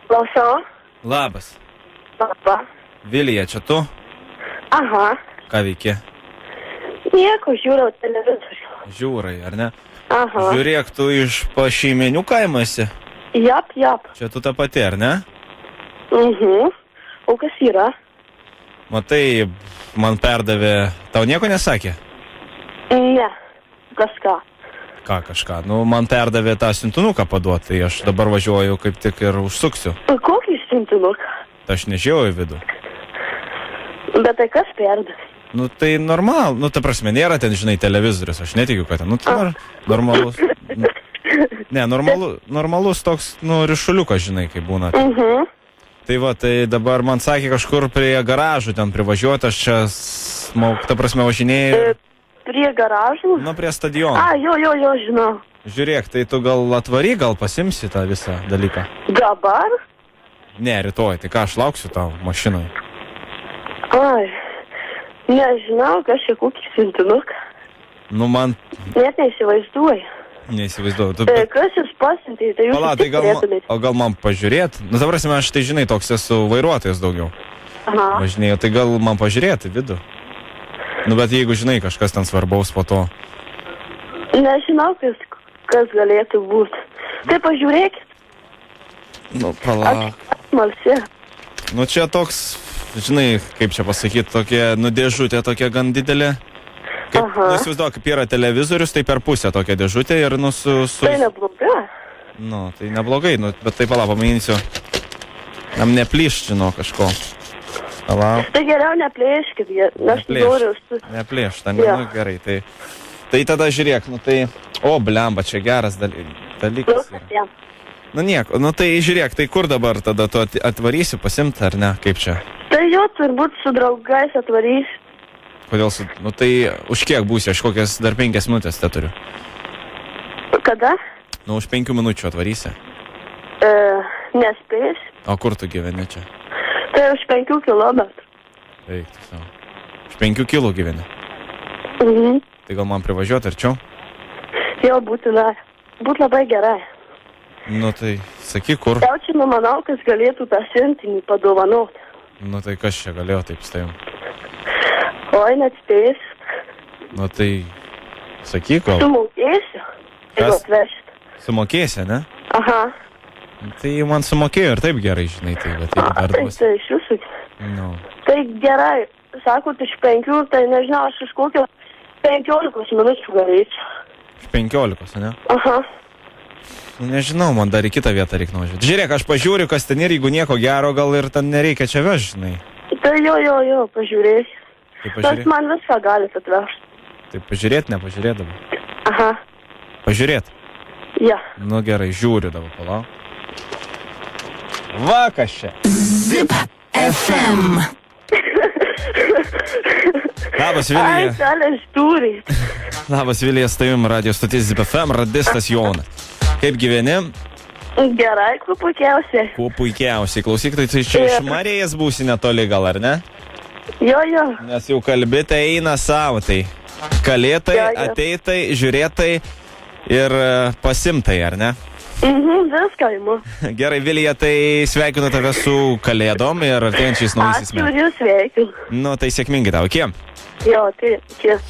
Klausau. Labas. Labas. Vilija, čia tu? Aha. Ką veiki? Nieko, žiūriu televizorių. Žiūrai, ar ne? Aha. Žiūrėk, tu iš Pašeimenių kaimo esi? Jap. Čia tu ta pati, ar ne? O kas yra? Matai, man perdavė... Tau nieko nesakė? Ne. Kažką. Ką kažką? Nu, man perdavė tą siuntinuką paduoti, tai aš dabar važiuoju kaip tik ir užsuksiu. Kokį siuntinuką? Tai aš nežiūrėjau į vidų. Bet tai kas perdavė? Nu, tai normal. Nu, ta prasme, nėra ten, žinai, televizorius. Aš netikiu, kad ten. Nu, tai normalus... Ne, normalus toks, nu, ryšuliukas, žinai, kaip būna. Tai va, tai dabar man sakė kažkur prie garažų ten privažiuoti, aš čia, ta prasme, važinėjau. Prie garažų? Nu, prie stadiono. Jo, žinau. Žiūrėk, tai tu gal atvary, gal pasimsi tą visą dalyką? Dabar? Ne, rytoj, tai ką aš lauksiu tau mašinai? Ai, nežinau, kas čia kokį siuntinuką. Nu, man... Net neįsivaizduoju. Neįsivaizduoju. Kas jūs pasiuntė, tai jūs Pala, tai gal man pažiūrėt? Nu, ta prasme, aš tai žinai, toks esu vairuotojas daugiau. Aha. Važinėjau, tai gal man pažiūrėti vidų? Nu, bet jeigu žinai, kažkas ten svarbaus po to. Nežinau, kas galėtų būti. Tai pažiūrėkit. Nu, pala. Smalsi. Nu, čia toks, žinai, kaip čia pasakyti, tokia, nu, dėžutė tokia gan didelė. Kaip, nu, įsivaizduoju, kaip yra televizorius, tai per pusę tokia dėžutė ir, nu, su... Tai neblogai. Nu, tai neblogai, nu, bet tai pala, pamainysiu. Jam neplyšt, žinau, kažko. Pala. Tai geriau neplėškit, aš noriu... Neplėšt, nu, gerai, tai tada žiūrėk, nu, tai... O, blemba, čia geras dalykas yra. Nu, nieko, nu, tai žiūrėk, tai kur dabar tada tu atvarysi pasimti, ar ne, kaip čia? Tai jo, turbūt su draugais atvarysi. Kodėl su... Nu, tai už kiek būsi, aš kokias dar 5 minutės te turiu. Kada? Nu, už 5 minučių atvarysi. Nespėsi. O kur tu gyveni čia? Tai už 5 kilometrų. Eik, tu savo. Už 5 kilų gyveni. Tai gal man privažiuoti arčiau? Jo, būtinai. Būtų labai gerai. Nu, tai sakyk, kur? Jau čia numanau, kas galėtų tą siuntinį padovanoti. Nu, tai kas čia galėjo taip stajom? Oi, net spėsiu. Nu, tai sakyk, gal? Sumokėsiu. Kas? Atvešit. Sumokėsi, ne? Aha. Tai man sumokėjo ir taip gerai, žinai, tai bet jeigu dar duosi. Tai iš jūsų. Nu. Tai gerai, sakot, iš 5, tai nežinau, aš iš kokio 15 minučių galėčiau. Iš 15, ne? Aha. Nu, nežinau, man dar į kitą vietą reikia nuvažiuoti. Žiūrėk, aš pažiūriu, kas ten ir jeigu nieko gero, gal ir ten nereikia čia vežti, žinai. Tai jo, pažiūrėsiu. Tai Bet man viską galit atvežti. Tai pažiūrėt, nepažiūrėt dabar. Aha. Pažiūrėt? Ja. Nu gerai, žiūriu dabar, palauk. Va, kas čia? Zip FM. Labas, Vilija. Ai, salės turi. Labas, Vilija, su tavim radio stotis Zip FM, radistas Jonas. Kaip gyveni? Gerai, kuo puikiausiai. Kuo puikiausiai. Klausyk, tai čia iš Marijas būsi netoli gal, ar ne? Jo. Nes jau kalbėtai eina savo, tai kalėtai, ateitai, žiūrėtai ir pasimtai, ar ne? Viską įmu. Gerai, Vilija, tai sveikinu tave su kalėdom ir artėjančiais naujaisiais metais. Ačiū ir jūs sveikinu. Nu, tai sėkmingai tau, iki? Jo, tai iki.